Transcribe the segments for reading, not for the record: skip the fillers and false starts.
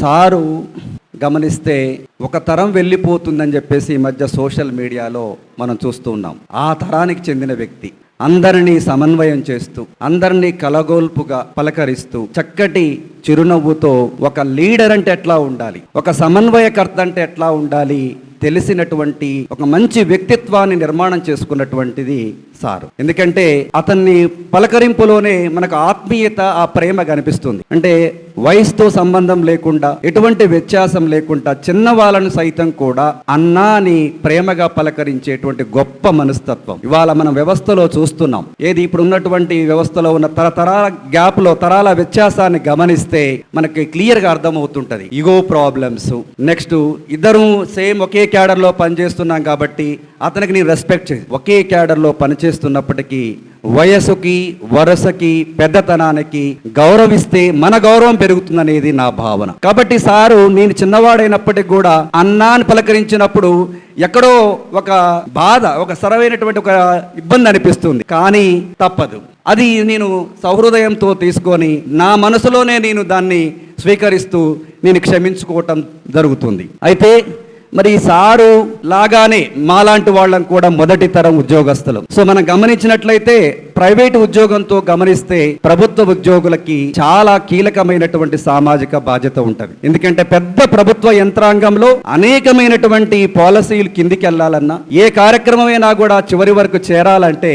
Sir గమనిస్తే ఒక తరం వెళ్ళిపోతుందని చెప్పేసి ఈ మధ్య సోషల్ మీడియాలో మనం చూస్తూ ఉన్నాం. ఆ తరానికి చెందిన వ్యక్తి అందరినీ సమన్వయం చేస్తూ, అందరినీ కలగోల్పుగా పలకరిస్తూ, చక్కటి చిరునవ్వుతో ఒక లీడర్ అంటే ఎట్లా ఉండాలి, ఒక సమన్వయకర్త అంటే ఎట్లా ఉండాలి తెలిసినటువంటి ఒక మంచి వ్యక్తిత్వాన్ని నిర్మాణం చేసుకున్నటువంటిది సారు. ఎందుకంటే అతన్ని పలకరింపులోనే మనకు ఆత్మీయత, ఆ ప్రేమ కనిపిస్తుంది. అంటే వయసుతో సంబంధం లేకుండా, ఎటువంటి వ్యత్యాసం లేకుండా చిన్న వాళ్ళను సైతం కూడా అన్నా అని ప్రేమగా పలకరించేటువంటి గొప్ప మనస్తత్వం ఇవాళ మనం వ్యవస్థలో చూస్తున్నాం. ఏది ఇప్పుడు ఉన్నటువంటి వ్యవస్థలో ఉన్న తరతరాల గ్యాప్ లో, తరాల వ్యత్యాసాన్ని గమనిస్తే మనకి క్లియర్ గా అర్థమవుతుంటది. ఈగో ప్రాబ్లమ్స్, నెక్స్ట్ ఇద్దరు సేమ్ ఒకే క్యాడర్ లో పనిచేస్తున్నాం కాబట్టి అతనికి నేను రెస్పెక్ట్ చేసి, ఒకే క్యాడర్ లో పనిచేస్తున్నప్పటికీ వయసుకి, వరసకి, పెద్దతనానికి గౌరవిస్తే మన గౌరవం పెరుగుతుందనేది నా భావన. కాబట్టి సారు నేను చిన్నవాడైనప్పటికి కూడా అన్నాన్ని పలకరించినప్పుడు ఎక్కడో ఒక బాధ, ఒక సరైనటువంటి ఒక ఇబ్బంది అనిపిస్తుంది. కానీ తప్పదు. అది నేను సహృదయంతో తీసుకొని నా మనసులోనే నేను దాన్ని స్వీకరిస్తూ నేను క్షమించుకోవటం జరుగుతుంది. అయితే మరి సారు లాగానే మాలాంటి వాళ్ళం కూడా మొదటి తరం ఉద్యోగస్తులు. సో మనం గమనించినట్లయితే ప్రైవేటు ఉద్యోగంతో గమనిస్తే ప్రభుత్వ ఉద్యోగులకి చాలా కీలకమైనటువంటి సామాజిక బాధ్యత ఉంటుంది. ఎందుకంటే పెద్ద ప్రభుత్వ యంత్రాంగంలో అనేకమైనటువంటి పాలసీలు కిందికి వెళ్ళాలన్నా, ఏ కార్యక్రమమైనా కూడా చివరి వరకు చేరాలంటే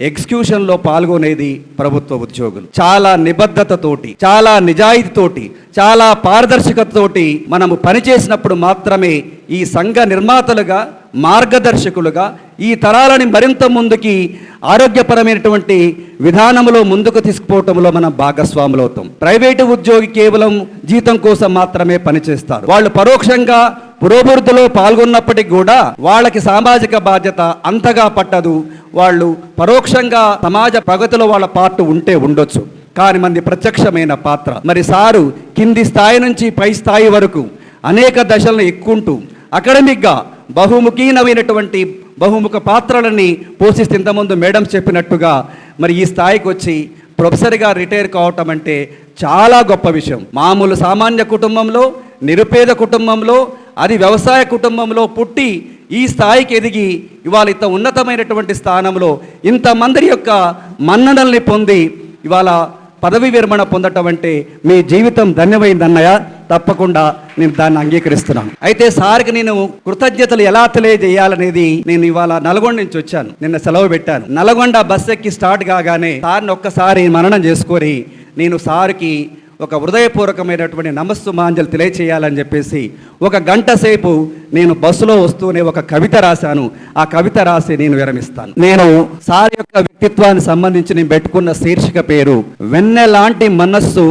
ఎగ్జిక్యూషన్లో పాల్గొనేది ప్రభుత్వ ఉద్యోగులు. చాలా నిబద్ధతతోటి, చాలా నిజాయితీతోటి, చాలా పారదర్శకతతోటి మనము పనిచేసినప్పుడు మాత్రమే ఈ సంఘ నిర్మాతలుగా, మార్గదర్శకులుగా ఈ తరాలని మరింత ముందుకి ఆరోగ్యపరమైనటువంటి విధానంలో ముందుకు తీసుకుపోవటంలో మనం భాగస్వాములు అవుతాం. ప్రైవేటు ఉద్యోగి కేవలం జీతం కోసం మాత్రమే పనిచేస్తారు. వాళ్ళు పరోక్షంగా పురోభివృద్ధిలో పాల్గొన్నప్పటికీ కూడా వాళ్ళకి సామాజిక బాధ్యత అంతగా పట్టదు. వాళ్ళు పరోక్షంగా సమాజ ప్రగతిలో వాళ్ళ పార్ట్ ఉంటే ఉండొచ్చు, కానీ మంది ప్రత్యక్షమైన పాత్ర. మరి సారు కింది స్థాయి నుంచి పై స్థాయి వరకు అనేక దశలను ఎక్కుంటూ అకాడమిక్గా బహుముఖీనమైనటువంటి బహుముఖ పాత్రలని పోషిస్తే, ఇంతకుముందు మేడం చెప్పినట్టుగా మరి ఈ స్థాయికి వచ్చి ప్రొఫెసర్గా రిటైర్ కావటం అంటే చాలా గొప్ప విషయం. మామూలు సామాన్య కుటుంబంలో, నిరుపేద కుటుంబంలో, అది వ్యవసాయ కుటుంబంలో పుట్టి ఈ స్థాయికి ఎదిగి ఇవాళ ఇంత ఉన్నతమైనటువంటి స్థానంలో ఇంతమంది యొక్క మన్ననల్ని పొంది ఇవాళ పదవి విరమణ పొందటం అంటే మీ జీవితం ధన్యమైంది అన్నయ్య. తప్పకుండా నేను దాన్ని అంగీకరిస్తున్నాను. అయితే సార్కి నేను కృతజ్ఞతలు ఎలా తెలియజేయాలనేది, నేను ఇవాళ నల్గొండ నుంచి వచ్చాను, నిన్న సెలవు పెట్టాను. నల్గొండ బస్ ఎక్కి స్టార్ట్ కాగానే సార్ని ఒక్కసారి మననం చేసుకొని నేను సార్కి ఒక హృదయపూర్వకమైనటువంటి నమస్సుమాంజలు తెలియచేయాలని చెప్పేసి ఒక గంట సేపు నేను బస్సులో వస్తూనే ఒక కవిత రాశాను. ఆ కవిత రాసి నేను విరమిస్తాను. నేను సార్ యొక్క వ్యక్తిత్వానికి సంబంధించి నేను పెట్టుకున్న శీర్షిక పేరు వెన్నెలాంటి మనస్సు,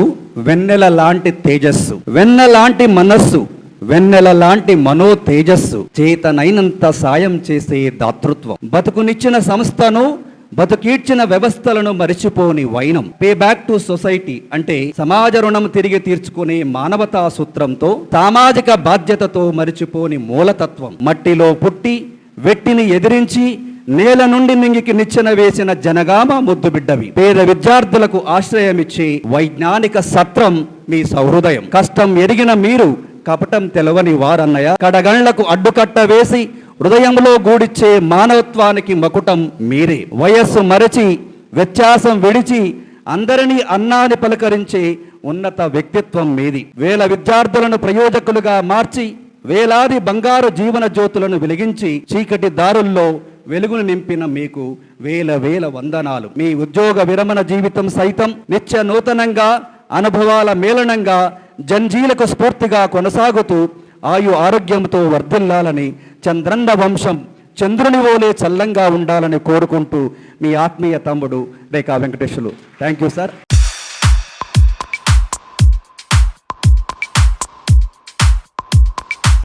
వెన్నెల లాంటి తేజస్సు. వెన్నెలాంటి మనస్సు, వెన్నెల లాంటి మనో తేజస్సు, చేతనైనంత సాయం చేసే దాతృత్వం, బతుకునిచ్చిన సంస్థను, బతుకీడ్చిన వ్యవస్థలను మరిచిపోని వైనం. పే బ్యాక్ టు సొసైటీ అంటే సమాజ రుణం తిరిగి తీర్చుకునే మానవతా సూత్రంతో, సామాజిక బాధ్యతతో మరిచిపోని మూలతత్వం. మట్టిలో పుట్టి వెట్టిని ఎదిరించి నేల నుండి నింగికి నిచ్చెన వేసిన జనగామ ముద్దు బిడ్డవి. పేద విద్యార్థులకు ఆశ్రయమిచ్చి వైజ్ఞానిక సత్రం మీ సహృదయం. కష్టం ఎరిగిన మీరు కపటం తెలవని వారన్నయ్య. కడగళ్లకు అడ్డుకట్ట వేసి హృదయంలో గూడిచ్చే మానవత్వానికి మకుటం మీరే. వయస్సు మరచి, వ్యత్యాసం విడిచి అందరినీ అన్నాని పలకరించే ఉన్నత వ్యక్తిత్వం మీది. వేల విద్యార్థులను ప్రయోజకులుగా మార్చి, వేలాది బంగారు జీవన జ్యోతులను వెలిగించి, చీకటి దారుల్లో వెలుగును నింపిన మీకు వేల వేల వందనాలు. మీ ఉద్యోగ విరమణ జీవితం సైతం నిత్య నూతనంగా, అనుభవాల మేళనంగా, జంజీలకు స్ఫూర్తిగా కొనసాగుతూ ఆయు ఆరోగ్యంతో వర్ధిల్లాలని, చంద్రన్న వంశం చంద్రుని ఓలే చల్లంగా ఉండాలని కోరుకుంటూ మీ ఆత్మీయ తమ్ముడు Rekha Venkateswarlu. Thank you sir.